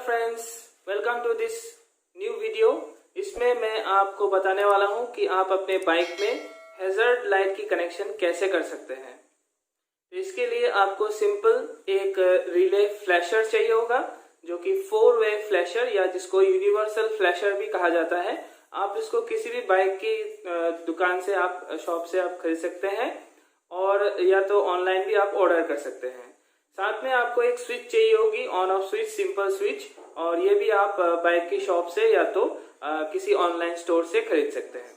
Friends, welcome to this new video. इसमें मैं आपको बताने वाला हूं कि आप अपने बाइक में हैज़र्ड लाइट की कनेक्शन कैसे कर सकते हैं। तो इसके लिए आपको सिंपल एक रिले फ्लैशर चाहिए होगा, जो कि 4 वे फ्लैशर या जिसको यूनिवर्सल फ्लैशर भी कहा जाता है। आप इसको किसी भी बाइक की दुकान से, आप शॉप से आप खरीद सकते हैं, और या तो ऑनलाइन भी आप ऑर्डर कर सकते हैं। साथ में आपको एक स्विच चाहिए होगी, on off switch, simple switch, और ये भी आप बाइक की शॉप से या तो किसी ऑनलाइन स्टोर से खरीद सकते हैं।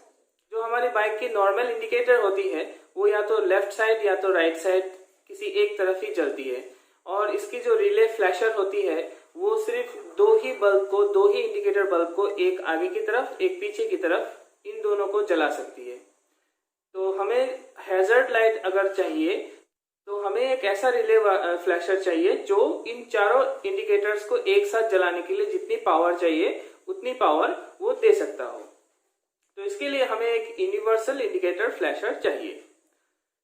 जो हमारी बाइक की नॉर्मल इंडिकेटर होती है वो या तो लेफ्ट साइड या तो राइट साइड किसी एक तरफ ही जलती है, और इसकी जो रिले फ्लैशर होती है वो सिर्फ दो ही इंडिकेटर बल्ब को, एक आगे की तरफ एक पीछे की तरफ, इन दोनों को जला सकती है। तो हमें हैज़र्ड लाइट अगर चाहिए तो हमें एक ऐसा रिले फ्लैशर चाहिए जो इन चारों इंडिकेटर्स को एक साथ जलाने के लिए जितनी पावर चाहिए उतनी पावर वो दे सकता हो। तो इसके लिए हमें एक यूनिवर्सल इंडिकेटर फ्लैशर चाहिए।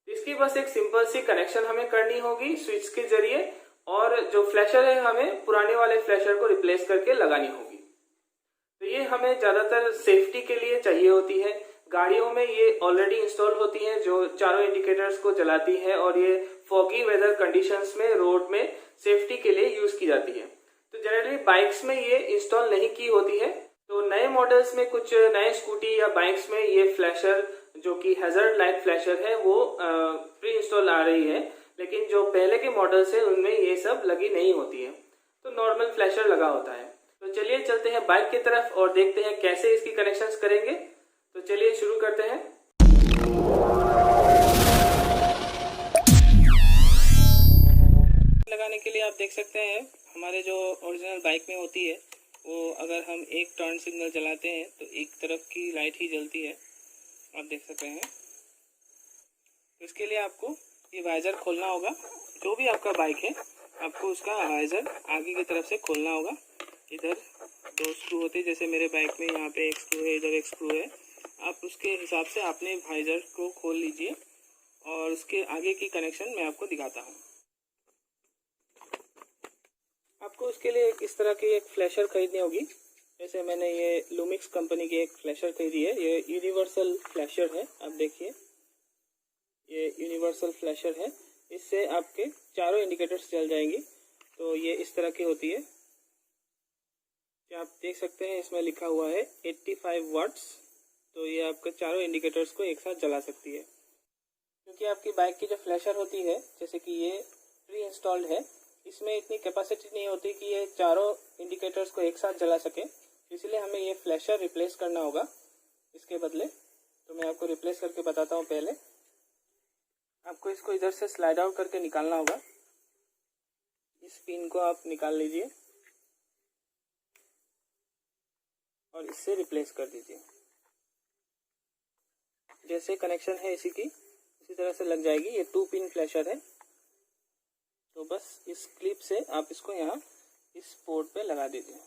इसकी बस एक सिंपल सी कनेक्शन हमें करनी होगी स्विच के जरिए, और जो फ्लैशर है हमें पुराने वाले फ्लैशर को रिप्लेस करके लगानी होगी। तो ये हमें ज्यादातर सेफ्टी के लिए चाहिए होती है। गाड़ियों में ये ऑलरेडी इंस्टॉल होती हैं जो चारों इंडिकेटर्स को जलाती है, और ये फॉगी वेदर कंडीशंस में रोड में सेफ्टी के लिए यूज की जाती है। तो जनरली बाइक्स में ये इंस्टॉल नहीं की होती है। तो नए मॉडल्स में, कुछ नए स्कूटी या बाइक्स में ये फ्लैशर जो कि हैज़र्ड लाइट फ्लैशर है वो प्री इंस्टॉल आ रही है, लेकिन जो पहले के मॉडल्स है उनमें ये सब लगी नहीं होती है, तो नॉर्मल फ्लैशर लगा होता है। तो चलिए चलते हैं बाइक की तरफ और देखते हैं कैसे इसकी कनेक्शंस करेंगे। तो चलिए शुरू करते हैं। लगाने के लिए आप देख सकते हैं हमारे जो ओरिजिनल बाइक में होती है वो, अगर हम एक टर्न सिग्नल जलाते हैं तो एक तरफ की लाइट ही जलती है, आप देख सकते हैं। तो इसके लिए आपको ये वाइजर खोलना होगा। जो भी आपका बाइक है आपको उसका वाइजर आगे की तरफ से खोलना होगा। इधर 2 स्क्रू होते हैं, जैसे मेरे बाइक में यहाँ पे एक स्क्रू है, इधर एक स्क्रू है। आप उसके हिसाब से अपने वाइजर को खोल लीजिए, और उसके आगे की कनेक्शन मैं आपको दिखाता हूँ। आपको उसके लिए इस तरह की एक फ्लैशर खरीदनी होगी। जैसे मैंने ये लुमिक्स कंपनी की एक फ्लैशर खरीदी है, ये यूनिवर्सल फ्लैशर है। आप देखिए ये यूनिवर्सल फ्लैशर है, इससे आपके चारों इंडिकेटर्स जल जाएंगी। तो ये इस तरह की होती है, आप देख सकते हैं इसमें लिखा हुआ है 85 वाट्स। तो ये आपके चारों इंडिकेटर्स को एक साथ जला सकती है। क्योंकि आपकी बाइक की जो फ्लैशर होती है, जैसे कि ये प्री इंस्टॉल्ड है, इसमें इतनी कैपेसिटी नहीं होती कि ये चारों इंडिकेटर्स को एक साथ जला सके, इसलिए हमें ये फ्लैशर रिप्लेस करना होगा इसके बदले। तो मैं आपको रिप्लेस करके बताता हूँ। पहले आपको इसको इधर से स्लाइड आउट करके निकालना होगा। इस पिन को आप निकाल लीजिए और इससे रिप्लेस कर दीजिए। जैसे कनेक्शन है इसी की, इसी तरह से लग जाएगी। ये 2 पिन फ्लैशर है। तो बस इस क्लिप से आप इसको यहाँ इस पोर्ट पे लगा दीजिए।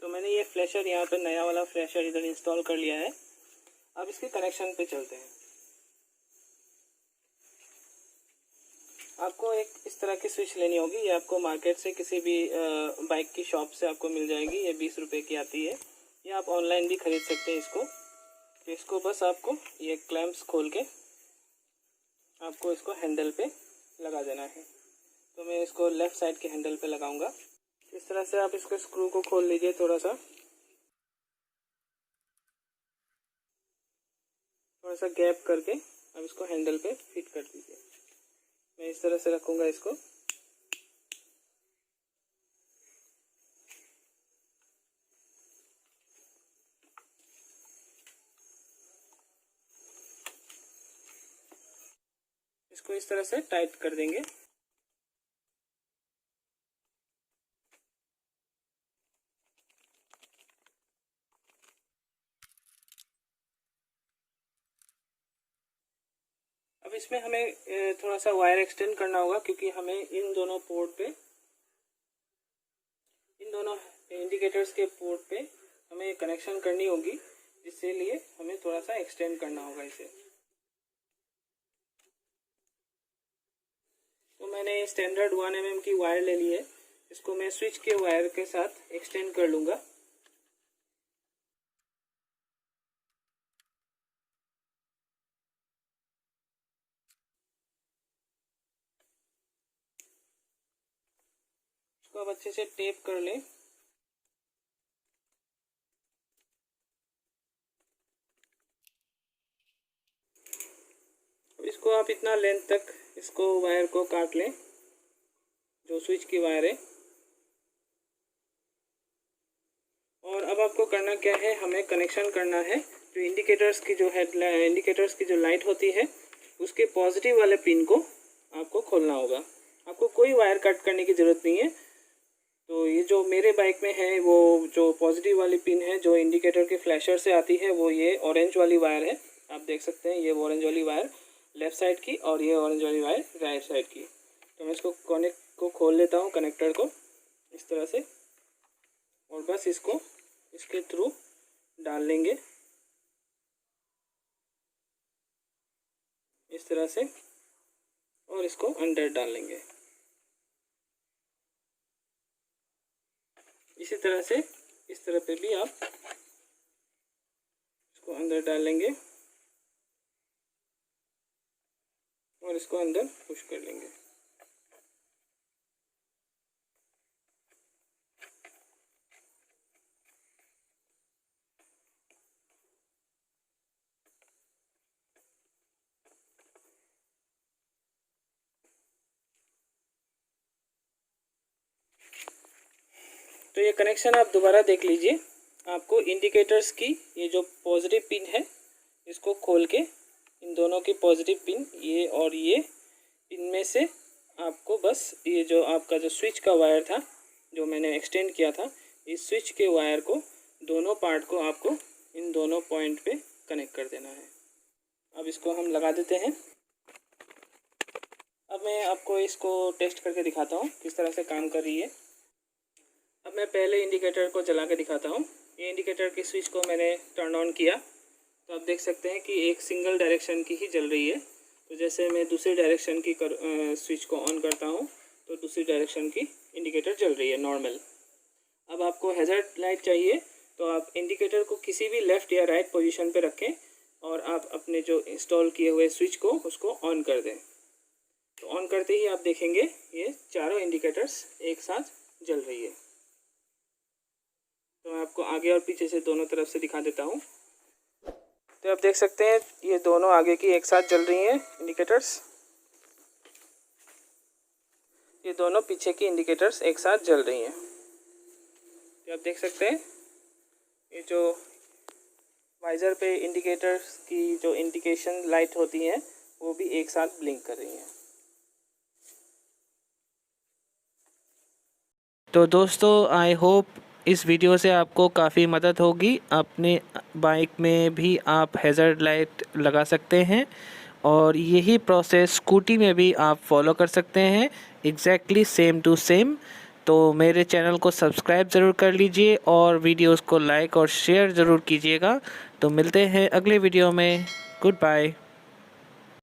तो मैंने ये फ्लैशर यहाँ पे, नया वाला फ्लैशर इधर इंस्टॉल कर लिया है। अब इसके कनेक्शन पे चलते हैं। आपको एक इस तरह की स्विच लेनी होगी। ये आपको मार्केट से किसी भी बाइक की शॉप से आपको मिल जाएगी। ये 20 रुपये की आती है, या आप ऑनलाइन भी खरीद सकते हैं इसको। तो इसको बस आपको ये क्लैंप्स खोल के आपको इसको हैंडल पे लगा देना है। तो मैं इसको लेफ़्ट साइड के हैंडल पे लगाऊंगा। इस तरह से आप इसको स्क्रू को खोल लीजिए थोड़ा सा गैप करके अब इसको हैंडल पे फिट कर दीजिए। मैं इस तरह से रखूंगा इसको। इसको इस तरह से टाइट कर देंगे। अब इसमें हमें थोड़ा सा वायर एक्सटेंड करना होगा, क्योंकि हमें इन दोनों पोर्ट पे, इन दोनों इंडिकेटर्स के पोर्ट पे हमें कनेक्शन करनी होगी, जिसके लिए हमें थोड़ा सा एक्सटेंड करना होगा इसे। तो मैंने स्टैंडर्ड 1 mm की वायर ले ली है। इसको मैं स्विच के वायर के साथ एक्सटेंड कर लूँगा। इसको अब अच्छे से टेप कर लें। इसको आप इतना लेंथ तक इसको वायर को काट लें जो स्विच की वायर है। और अब आपको करना क्या है, हमें कनेक्शन करना है जो इंडिकेटर्स की जो लाइट होती है उसके पॉजिटिव वाले पिन को आपको खोलना होगा। आपको कोई वायर कट करने की ज़रूरत नहीं है। तो ये जो मेरे बाइक में है वो जो पॉजिटिव वाली पिन है जो इंडिकेटर के फ्लैशर से आती है वो ये ऑरेंज वाली वायर है। आप देख सकते हैं ये ऑरेंज वाली वायर लेफ़्ट साइड की और ये ऑरेंज वाली वायर राइट साइड की। तो मैं इसको कनेक्ट को खोल लेता हूँ कनेक्टर को इस तरह से, और बस इसको इसके थ्रू डाल लेंगे इस तरह से, और इसको अंदर डाल लेंगे इसी तरह से। इस तरह पे भी आप इसको अंदर डाल लेंगे और इसको अंदर पुश कर लेंगे। तो ये कनेक्शन आप दोबारा देख लीजिए। आपको इंडिकेटर्स की ये जो पॉजिटिव पिन है इसको खोल के इन दोनों की पॉजिटिव पिन ये और ये, इनमें से आपको बस ये जो आपका जो स्विच का वायर था जो मैंने एक्सटेंड किया था, इस स्विच के वायर को दोनों पार्ट को आपको इन दोनों पॉइंट पे कनेक्ट कर देना है। अब इसको हम लगा देते हैं। अब मैं आपको इसको टेस्ट करके दिखाता हूँ किस तरह से काम कर रही है। अब मैं पहले इंडिकेटर को जला के दिखाता हूँ। ये इंडिकेटर की स्विच को मैंने टर्न ऑन किया तो आप देख सकते हैं कि एक सिंगल डायरेक्शन की ही जल रही है। तो जैसे मैं दूसरी डायरेक्शन की स्विच को ऑन करता हूँ तो दूसरी डायरेक्शन की इंडिकेटर जल रही है नॉर्मल। अब आपको हैज़र्ड लाइट चाहिए तो आप इंडिकेटर को किसी भी लेफ़्ट या राइट पोजीशन पे रखें और आप अपने जो इंस्टॉल किए हुए स्विच को उसको ऑन कर दें। तो ऑन करते ही आप देखेंगे ये चारों इंडिकेटर्स एक साथ जल रही है। तो मैं आपको आगे और पीछे से दोनों तरफ से दिखा देता हूँ। तो आप देख सकते हैं ये दोनों आगे की एक साथ जल रही हैं इंडिकेटर्स, ये दोनों पीछे की इंडिकेटर्स एक साथ जल रही हैं। तो आप देख सकते हैं ये जो वाइज़र पे इंडिकेटर्स की जो इंडिकेशन लाइट होती हैं वो भी एक साथ ब्लिंक कर रही हैं। तो दोस्तों आई होप इस वीडियो से आपको काफ़ी मदद होगी। अपने बाइक में भी आप हैज़र्ड लाइट लगा सकते हैं और यही प्रोसेस स्कूटी में भी आप फॉलो कर सकते हैं एग्जैक्टली सेम टू सेम। तो मेरे चैनल को सब्सक्राइब ज़रूर कर लीजिए और वीडियोस को लाइक और शेयर ज़रूर कीजिएगा। तो मिलते हैं अगले वीडियो में। Good bye.